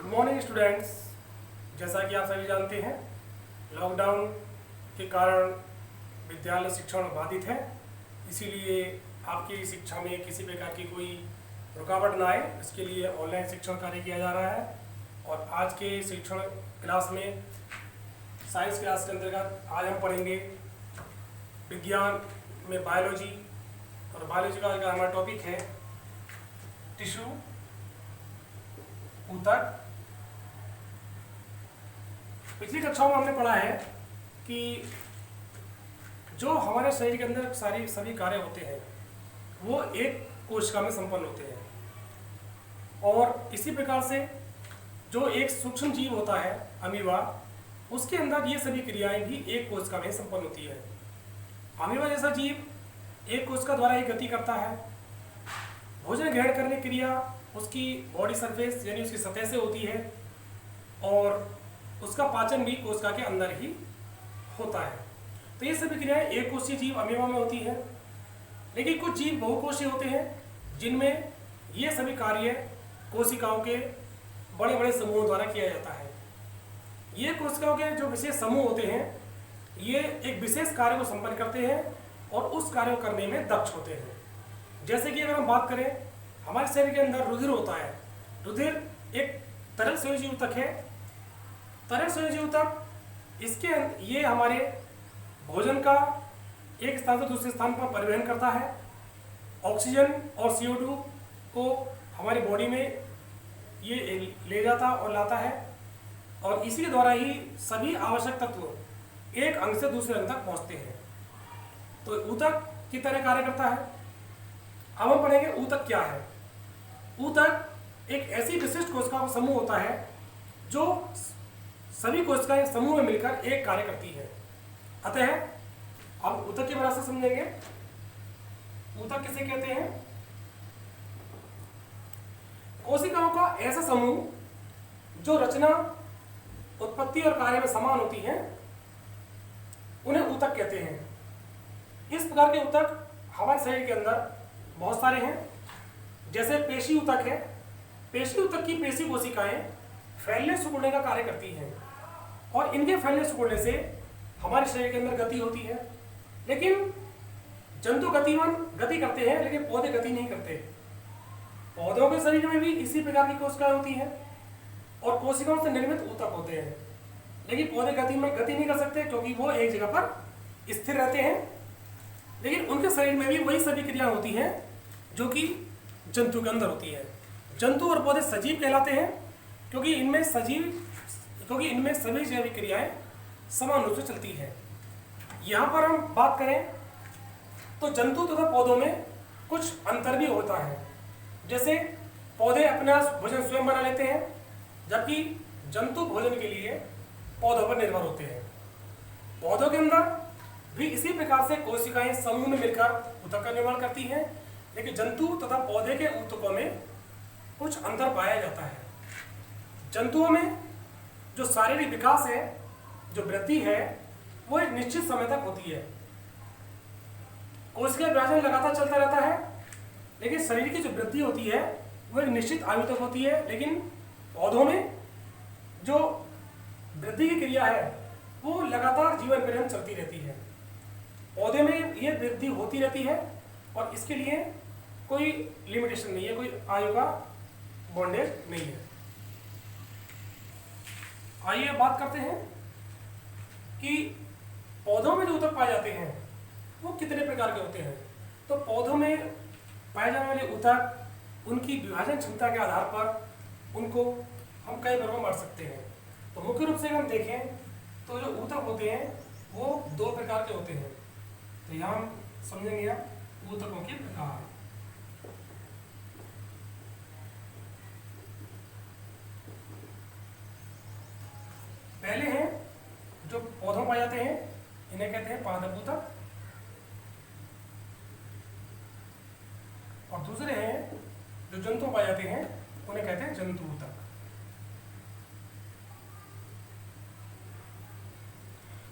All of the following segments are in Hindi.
Good morning students. जैसा कि आप सभी जानते हैं, लॉकडाउन के कारण विद्यालय शिक्षण बाधित है। इसीलिए आपकी शिक्षा में किसी प्रकार की कोई रुकावट ना आए, इसके लिए ऑनलाइन शिक्षण कार्य किया जा रहा है। और आज के शिक्षण क्लास में साइंस क्लास के अंतर्गत आज हम पढ़ेंगे विज्ञान में बायोलॉजी। और बायोलॉजी का हमारा टॉपिक है टिश्यू, ऊतक। पिछली कक्षाओं में हमने पढ़ा है कि जो हमारे शरीर के अंदर सभी कार्य होते हैं वो एक कोशिका में संपन्न होते हैं। और इसी प्रकार से जो एक सूक्ष्म जीव होता है अमीबा, उसके अंदर ये सभी क्रियाएं भी एक कोशिका में संपन्न होती है। अमीबा जैसा जीव एक कोशिका द्वारा ही गति करता है। भोजन ग्रहण करने की क्रिया उसकी बॉडी सरफेस यानी उसकी सतह से होती है, और उसका पाचन भी कोशिका के अंदर ही होता है। तो ये सभी क्रियाएं एक कोशीय जीव अमीबा में होती है। लेकिन कुछ जीव बहुकोशीय होते हैं जिनमें ये सभी कार्य कोशिकाओं के बड़े बड़े समूहों द्वारा किया जाता है। ये कोशिकाओं के जो विशेष समूह होते हैं ये एक विशेष कार्य को संपन्न करते हैं और उस कार्य को करने में दक्ष होते हैं। जैसे कि अगर हम बात करें, हमारे शरीर के अंदर रुधिर होता है। रुधिर एक तरल संयोजी ऊतक है। तरल संयोजी ऊतक ये हमारे भोजन का एक स्थान से दूसरे स्थान पर परिवहन करता है। ऑक्सीजन और CO2 को हमारी बॉडी में ये ले जाता और लाता है, और इसी के द्वारा ही सभी आवश्यक तत्व एक अंग से दूसरे अंग तक पहुंचते हैं। तो ऊतक की तरह कार्य करता है। अब हम पढ़ेंगे ऊतक क्या है। ऊतक एक ऐसी विशिष्ट कोशिका का समूह होता है जो सभी कोशिकाएं समूह में मिलकर एक कार्य करती है। अतः अब ऊतक के बारे में समझेंगे। ऊतक किसे कहते हैं? कोशिकाओं का ऐसा समूह जो रचना, उत्पत्ति और कार्य में समान होती है, उन्हें ऊतक कहते हैं। इस प्रकार के ऊतक हमारे शरीर के अंदर बहुत सारे हैं। जैसे पेशी ऊतक है। पेशी ऊतक की पेशी कोशिकाएं फैलने सिकुड़ने का कार्य करती हैं, और इनके फैलने सिकुड़ने से हमारे शरीर के अंदर गति होती है। लेकिन जंतु गति करते हैं, लेकिन पौधे गति नहीं करते। पौधों के शरीर में भी इसी प्रकार की कोशिकाएं होती हैं और कोशिकाओं से निर्मित ऊतक होते हैं। लेकिन पौधे गति नहीं कर सकते क्योंकि वो एक जगह पर स्थिर रहते हैं। लेकिन उनके शरीर में भी वही सभी क्रियाएं होती हैं जो कि जंतु के अंदर होती है। जंतु और पौधे सजीव कहलाते हैं क्योंकि इनमें सभी जैविक क्रियाएं समान रूप से चलती है। यहाँ पर हम बात करें तो जंतु तथा पौधों में कुछ अंतर भी होता है। जैसे पौधे अपना भोजन स्वयं बना लेते हैं, जबकि जंतु भोजन के लिए पौधों पर निर्भर होते हैं। पौधों के अंदर भी इसी प्रकार से कोशिकाएं समूह में मिलकर ऊतक का निर्माण करती हैं। लेकिन जंतु तथा पौधे के ऊतकों में कुछ अंतर पाया जाता है। जंतुओं में जो शारीरिक विकास है, जो वृद्धि है, वो एक निश्चित समय तक होती है। कोशिका विभाजन लगातार चलता रहता है, लेकिन शरीर की जो वृद्धि होती है वो एक निश्चित आयु तक होती है। लेकिन पौधों में जो वृद्धि की क्रिया है वो लगातार जीवन पर्यंत चलती रहती है। पौधे में ये वृद्धि होती रहती है और इसके लिए कोई लिमिटेशन नहीं है, कोई आयु का बॉन्डेज नहीं है। आइए बात करते हैं कि पौधों में जो ऊतक पाए जाते हैं वो कितने प्रकार के होते हैं। तो पौधों में पाए जाने वाले ऊतक उनकी विभाजन क्षमता के आधार पर उनको हम कई वर्गों में बांट सकते हैं। तो मुख्य रूप से अगर हम देखें तो जो ऊतक होते हैं वो दो प्रकार के होते हैं। तो यहाँ हम समझेंगे आप ऊतकों के प्रकार। पहले हैं जो पौधों पाए जाते हैं, इन्हें कहते हैं पादप ऊतक। और दूसरे हैं जो जंतु पाए जाते हैं, उन्हें कहते हैं जंतु ऊतक।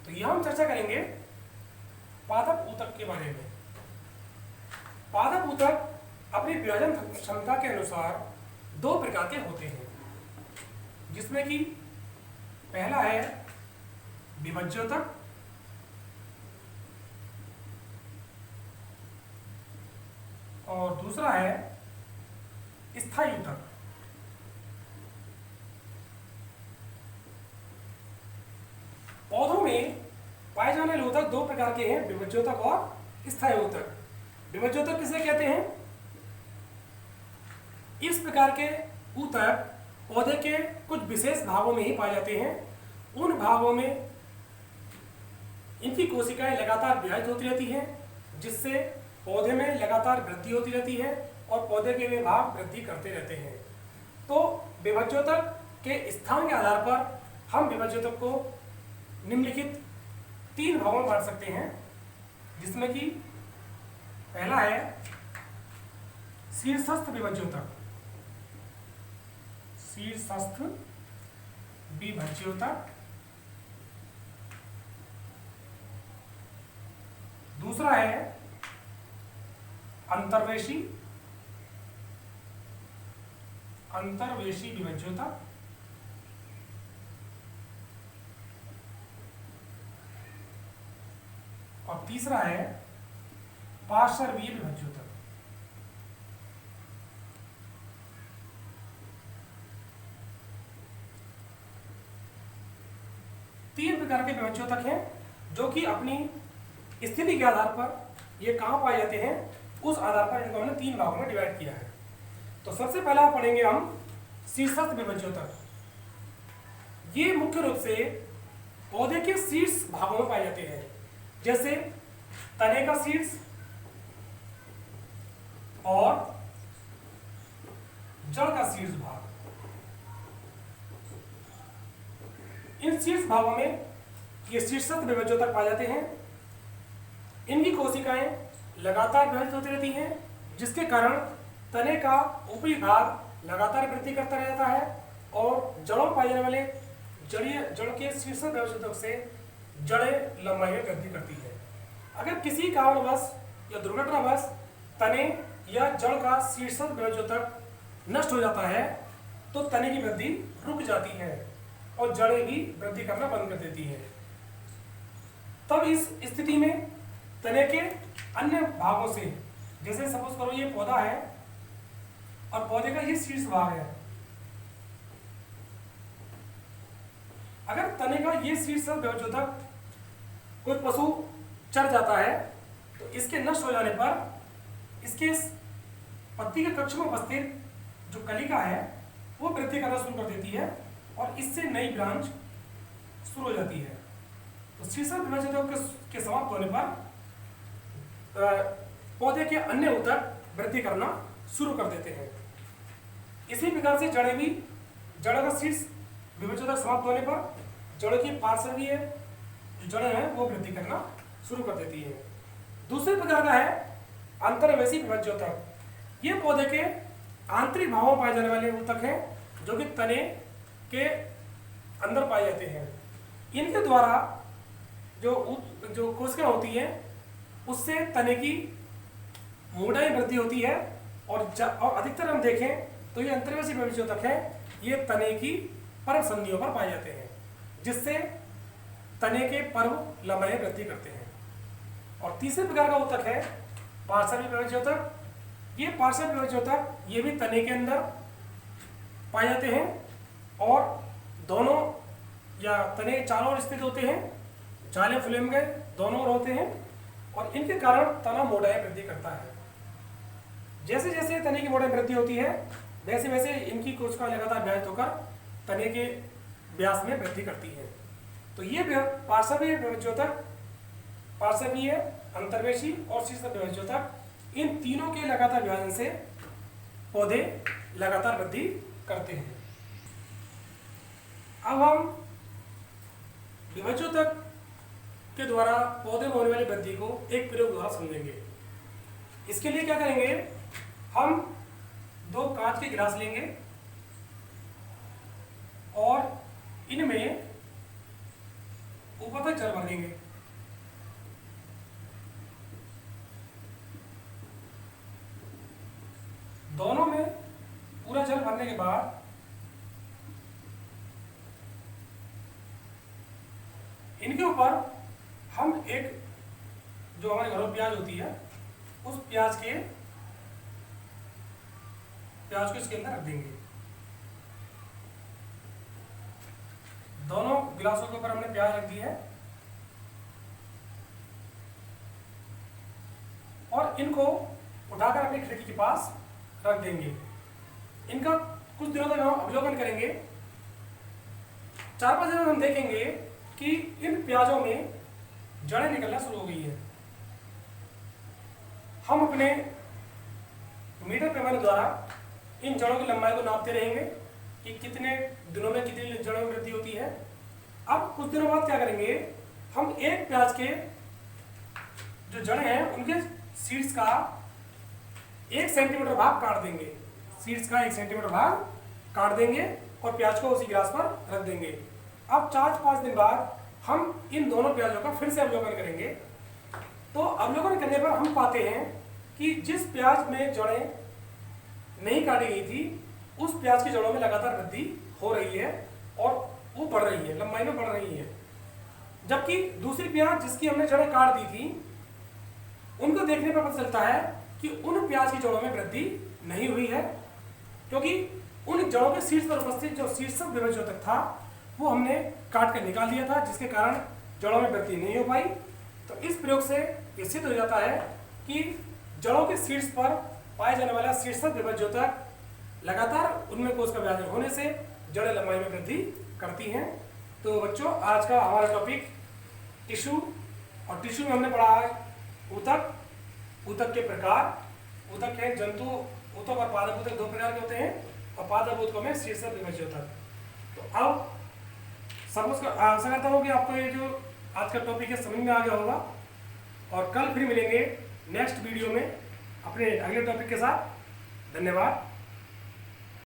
तो यहां हम चर्चा करेंगे पादप ऊतक के बारे में। पादप ऊतक अपनी विभाजन क्षमता के अनुसार दो प्रकार के होते हैं। जिसमें कि पहला है विभज्योतक, और दूसरा है स्थायी ऊतक। पौधों में पाए जाने वाले ऊतक दो प्रकार के हैं, विभज्योतक और स्थायी ऊतक। विभज्योतक किसे कहते हैं? इस प्रकार के ऊतक पौधे के कुछ विशेष भागों में ही पाए जाते हैं। उन भागों में इनकी कोशिकाएं लगातार विभाजित होती रहती हैं, जिससे पौधे में लगातार वृद्धि होती रहती है और पौधे के वे भाग वृद्धि करते रहते हैं। तो विभज्योतक के स्थान के आधार पर हम विभज्योतक को निम्नलिखित 3 भागों में बांट सकते हैं, जिसमें कि पहला है शीर्षस्थ विभज्योतक। शीर्षस्थ विभज्योतक। दूसरा है अंतर्वेशी विभज्योतक। और तीसरा है पार्श्वीय विभज्योतक। तीन प्रकार के विभज्योतक हैं, जो कि अपनी स्थिति के आधार पर ये कहाँ पाए जाते हैं, उस आधार पर इनको हमने 3 भागों में डिवाइड किया है। तो सबसे पहला पढ़ेंगे हम शीर्षस्थ विभज्योतक। ये मुख्य रूप से पौधे के शीर्ष भागों में पाए जाते हैं, जैसे तने का शीर्ष और जड़ का शीर्ष भाग। इन शीर्ष भागों में ये शीर्षस्थ विभज्योतक पाए जाते हैं। इनकी कोशिकाएं लगातार विभाजित होती रहती हैं, जिसके कारण तने का ऊपरी भाग लगातार वृद्धि करता रहता है और जड़ों में पाए जाने वाले जड़ के शीर्षस्थ विभज्योतक से जड़ें लंबाई में वृद्धि करती है। अगर किसी कारणवश या दुर्घटनावश तने या जड़ का शीर्षस्थ विभज्योतक नष्ट हो जाता है, तो तने की वृद्धि रुक जाती है और जड़ें भी वृद्धि करना बंद कर देती है। तब इस स्थिति में तने के अन्य भागों से, जैसे सपोज करो ये पौधा है और पौधे का ये शीर्ष भाग है, अगर तने का ये शीर्ष विभज्योतक कोई पशु चर जाता है, तो इसके नष्ट हो जाने पर इसके पत्ती के कक्ष में उपस्थित जो कलिका है वो वृद्धि करना शुरू कर देती है और इससे नई ब्रांच शुरू हो जाती है। तो शीर्षस्थ विभज्योतक के समाप्त होने पर पौधे के अन्य ऊतक वृद्धि करना शुरू कर देते हैं। इसी प्रकार से जड़ें भी, जड़ का शीर्ष विभज्योतक समाप्त होने पर जड़ की पार्श्वीय जो जड़ें हैं वो वृद्धि करना शुरू कर देती है। दूसरे प्रकार का है अंतर्वेशी विभज्योतक। ये पौधे के आंतरिक भागों में पाए जाने वाले ऊतक हैं, जो कि तने के अंदर पाए जाते हैं। इनके द्वारा जो कोशिकाएं होती हैं, उससे तने की मोटाई वृद्धि होती है और अधिकतर हम देखें तो ये अंतर्वेशी विभज्योतक है, ये तने की पर्व संधियों पर पाए जाते हैं, जिससे तने के पर्व लंबाई में वृद्धि करते हैं। और तीसरे प्रकार का ऊतक है पार्श्वीय विभज्योतक। ये पार्श्वीय विभज्योतक ये भी तने के अंदर पाए जाते हैं और दोनों या तने चारों ओर स्थित होते हैं, जाले फ्लेम गए दोनों ओर होते हैं और इनके कारण तना मोटाई वृद्धि करता है। जैसे जैसे तने की मोटाई वृद्धि होती है, वैसे वैसे इनकी कोशिकाएं लगातार विभाजित होकर तने के व्यास में वृद्धि करती है। तो ये पार्श्वीय विभज्योतक, पार्श्वीय, अंतर्वेशी और शीर्षस्थ विभज्योतक, इन तीनों के लगातार विभाजन से पौधे लगातार वृद्धि करते हैं। अब हम विभज्योतक के द्वारा पौधे में होने वाली वृद्धि को एक प्रयोग द्वारा समझेंगे। इसके लिए क्या करेंगे, हम 2 कांच के गिलास लेंगे और इनमें ऊपर तक जल भर देंगे। दोनों में पूरा जल भरने के बाद इनके ऊपर हम एक जो हमारे घरों में प्याज होती है उस प्याज को इसके अंदर रख देंगे। दोनों गिलासों के ऊपर हमने प्याज रख दी है और इनको उठाकर अपनी खिड़की के पास रख देंगे। इनका कुछ दिनों तक हम अवलोकन करेंगे। 4-5 दिनों में हम देखेंगे कि इन प्याजों में जड़ें निकलना शुरू हो गई है। हम अपने मीटर पैमाने द्वारा इन जड़ों की लंबाई को नापते रहेंगे कि कितने दिनों में कितनी जड़ों में वृद्धि होती है। अब कुछ दिनों बाद क्या करेंगे, हम एक प्याज के जो जड़ें हैं उनके सीड्स का 1 सेंटीमीटर भाग काट देंगे। सीड्स का 1 सेंटीमीटर भाग काट देंगे और प्याज को उसी गिलास पर रख देंगे। अब 4-5 दिन बाद हम इन दोनों प्याजों का फिर से अवलोकन करेंगे। तो अवलोकन करने पर हम पाते हैं कि जिस प्याज में जड़ें नहीं काटी गई थी उस प्याज की जड़ों में लगातार वृद्धि हो रही है और वो बढ़ रही है, लंबाई में बढ़ रही है। जबकि दूसरी प्याज जिसकी हमने जड़ें काट दी थी उनको देखने पर पता चलता है कि उन प्याज की जड़ों में वृद्धि नहीं हुई है, क्योंकि उन जड़ों के शीर्ष पर उपस्थित जो शीर्षक विभेदक था वो हमने काट कर निकाल दिया था, जिसके कारण जड़ों में वृद्धि नहीं हो पाई। तो इस प्रयोग से ये सिद्ध हो जाता है कि जड़ों के शीर्ष पर पाए जाने वाला शीर्षक विभेदक लगातार उनमें कोश का विभाजन होने से जड़ें लंबाई में वृद्धि करती हैं। तो बच्चों, आज का हमारा टॉपिक टिश्यू, और टिश्यू में हमने पढ़ा आज ऊतक, ऊतक के प्रकार। ऊतक है जंतु ऊतक और पादप ऊतक 2 प्रकार के होते हैं और पादप ऊतकों में शीर्षक विभेदक। तो अब सबको आशा करता हूँ कि आपको ये जो आज का टॉपिक है समझ में आ गया होगा और कल फिर मिलेंगे नेक्स्ट वीडियो में अपने अगले टॉपिक के साथ। धन्यवाद।